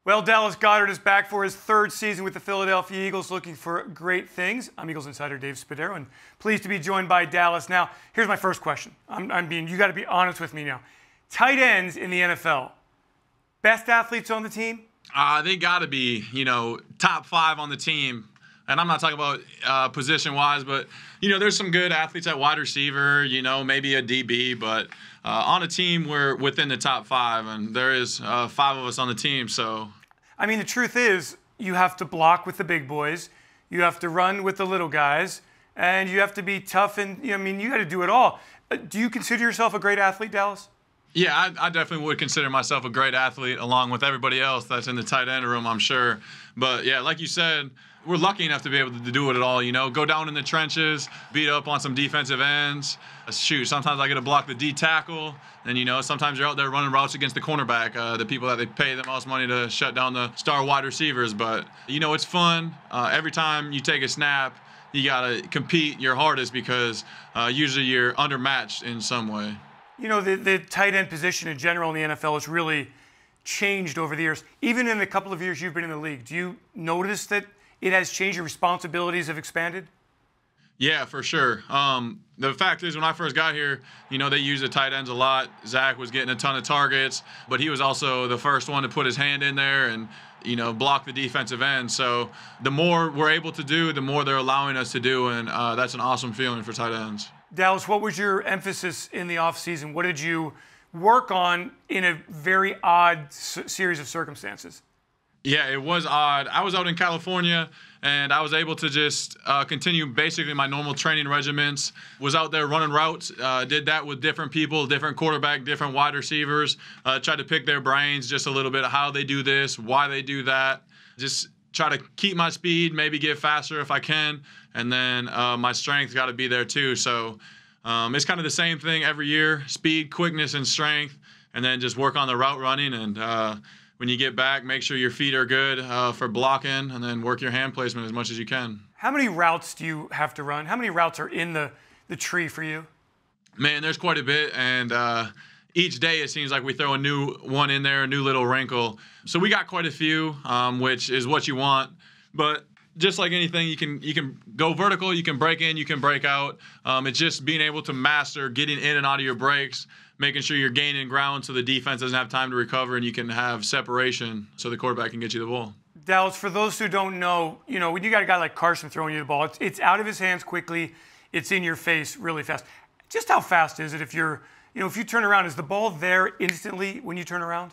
Well, Dallas Goedert is back for his third season with the Philadelphia Eagles, looking for great things. I'm Eagles Insider Dave Spadaro, and pleased to be joined by Dallas. Now, here's my first question. You got to be honest with me now. Tight ends in the NFL, best athletes on the team? They got to be, top 5 on the team. And I'm not talking about position-wise, but, there's some good athletes at wide receiver, maybe a DB. But on a team, we're within the top 5, and there is 5 of us on the team. So, the truth is, you have to block with the big boys, you have to run with the little guys, and you have to be tough. And, you got to do it all. Do you consider yourself a great athlete, Dallas? Yeah, I definitely would consider myself a great athlete along with everybody else that's in the tight end room, I'm sure. But, yeah, like you said, we're lucky enough to be able to do it all, go down in the trenches, beat up on some defensive ends. Shoot, sometimes I get to block the D tackle. And, sometimes you're out there running routes against the cornerback, the people that they pay the most money to shut down the star wide receivers. But, it's fun. Every time you take a snap, you got to compete your hardest because usually you're undermatched in some way. The tight end position in general in the NFL has really changed over the years. Even in the couple of years you've been in the league, do you notice that it has changed, your responsibilities have expanded? Yeah, for sure. The fact is, when I first got here, they used the tight ends a lot. Zach was getting a ton of targets, but he was also the first one to put his hand in there and, block the defensive end. So the more we're able to do, the more they're allowing us to do, and that's an awesome feeling for tight ends. Dallas, what was your emphasis in the offseason? What did you work on in a very odd series of circumstances? Yeah, it was odd. I was out in California, and I was able to just continue basically my normal training regimens. Was out there running routes, did that with different people, different quarterback, different wide receivers. Tried to pick their brains just a little bit of how they do this, why they do that. Just try to keep my speed, maybe get faster if I can, and then my strength got to be there too. So it's kind of the same thing every year: speed, quickness, and strength, and then just work on the route running. And when you get back, make sure your feet are good for blocking, and then work your hand placement as much as you can. How many routes do you have to run? How many routes are in the tree for you? Man, there's quite a bit, and each day it seems like we throw a new one in there, a new little wrinkle. So we got quite a few, which is what you want. But just like anything, you can go vertical, you can break in, you can break out. It's just being able to master getting in and out of your breaks, making sure you're gaining ground so the defense doesn't have time to recover and you can have separation so the quarterback can get you the ball. Dallas, for those who don't know, when you got a guy like Carson throwing you the ball, it's out of his hands quickly, it's in your face really fast. Just how fast is it if if you turn around, is the ball there instantly when you turn around?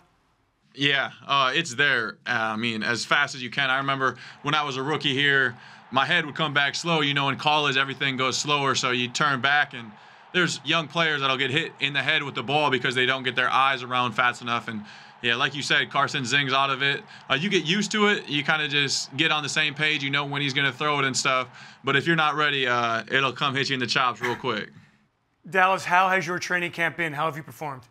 Yeah, it's there. As fast as you can. I remember when I was a rookie here, my head would come back slow. In college, everything goes slower, so you turn back, and there's young players that'll get hit in the head with the ball because they don't get their eyes around fast enough. And, yeah, like you said, Carson zings out of it. You get used to it. You kind of just get on the same page. You know when he's going to throw it and stuff. But if you're not ready, it'll come hit you in the chops real quick. Dallas, how has your training camp been? How have you performed?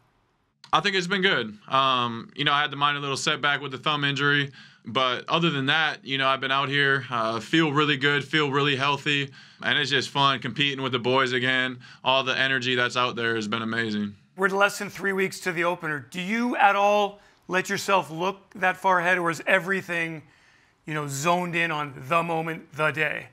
I think it's been good. I had the minor little setback with the thumb injury. But other than that, I've been out here, feel really good, feel really healthy. And it's just fun competing with the boys again. All the energy that's out there has been amazing. We're less than 3 weeks to the opener. Do you at all let yourself look that far ahead, or is everything, zoned in on the moment, the day?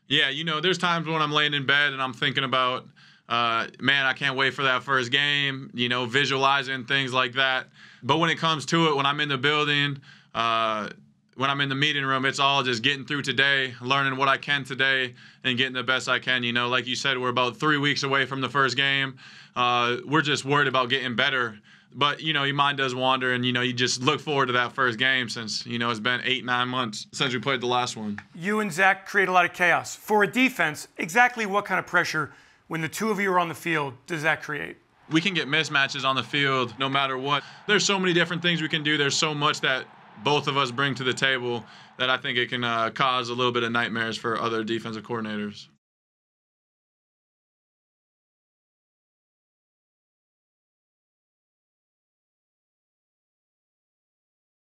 Yeah, there's times when I'm laying in bed and I'm thinking about, man, I can't wait for that first game, visualizing things like that. But when it comes to it, when I'm in the building, when I'm in the meeting room, it's all just getting through today, learning what I can today, and getting the best I can. Like you said, we're about 3 weeks away from the first game. We're just worried about getting better. But, your mind does wander, and, you just look forward to that first game since, it's been 8-9 months since we played the last one. You and Zach create a lot of chaos. For a defense, exactly what kind of pressure, when the two of you are on the field, does that create? We can get mismatches on the field no matter what. There's so many different things we can do. There's so much that both of us bring to the table that I think it can cause a little bit of nightmares for other defensive coordinators.